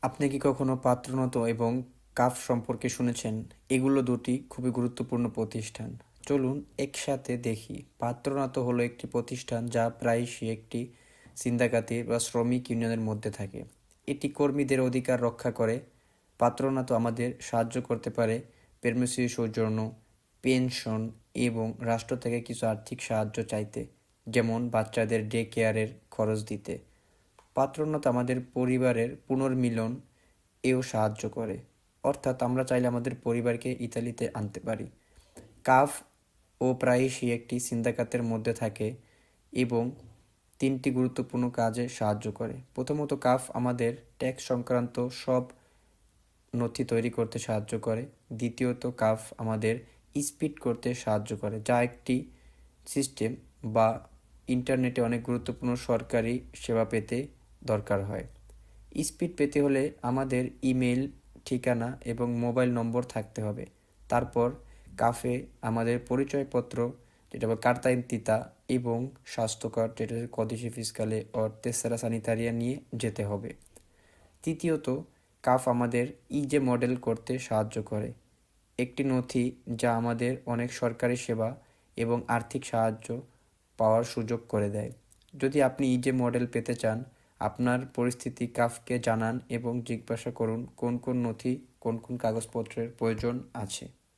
আপনি কি কখনো পাত্রনত এবং কাফ সম্পর্কে শুনেছেন? এগুলো দুটি খুবই গুরুত্বপূর্ণ প্রতিষ্ঠান। চলুন একসাথে দেখি। পাত্রনত হলো একটি প্রতিষ্ঠান যা প্রায়শই একটি ছিনতাইকারী বা শ্রমিক ইউনিয়নের মধ্যে থাকে। এটি কর্মীদের অধিকার রক্ষা করে। পাত্রনত আমাদের সাহায্য করতে পারে পেরমিসির সৌজন্য, পেনশন এবং রাষ্ট্র থেকে কিছু আর্থিক সাহায্য চাইতে, যেমন বাচ্চাদের ডে কেয়ারের খরচ দিতে। পাত্রোন্নত আমাদের পরিবারের পুনর্মিলন এও সাহায্য করে, অর্থাৎ আমরা চাইলে আমাদের পরিবারকে ইতালিতে আনতে পারি। কাফ ও প্রায়শই একটি সিন্দাকাতের মধ্যে থাকে এবং তিনটি গুরুত্বপূর্ণ কাজে সাহায্য করে। প্রথমত, কাফ আমাদের ট্যাক্স সংক্রান্ত সব নথি তৈরি করতে সাহায্য করে। দ্বিতীয়ত, কাফ আমাদের স্পিড করতে সাহায্য করে, যা একটি সিস্টেম বা ইন্টারনেটে অনেক গুরুত্বপূর্ণ সরকারি সেবা পেতে দরকার হয়। স্পিড পেতে হলে আমাদের ইমেল ঠিকানা এবং মোবাইল নম্বর থাকতে হবে। তারপর কাফে আমাদের পরিচয়পত্র, যেটা বা কার্তা ইন্তিতা, এবং স্বাস্থ্য কার্ড, যেটা কদিসি ফিসকালে অর তেসারা সানিতারিয়া নিয়ে যেতে হবে। তৃতীয়ত, কাফ আমাদের ইজে মডেল করতে সাহায্য করে, একটি নথি যা আমাদের অনেক সরকারি সেবা এবং আর্থিক সাহায্য পাওয়ার সুযোগ করে দেয়। যদি আপনি ইজে মডেল পেতে চান, আপনার পরিস্থিতি কাফকে জানান এবং জিজ্ঞাসা করুন কোন কোন নথি, কোন কোন কাগজপত্রের প্রয়োজন আছে।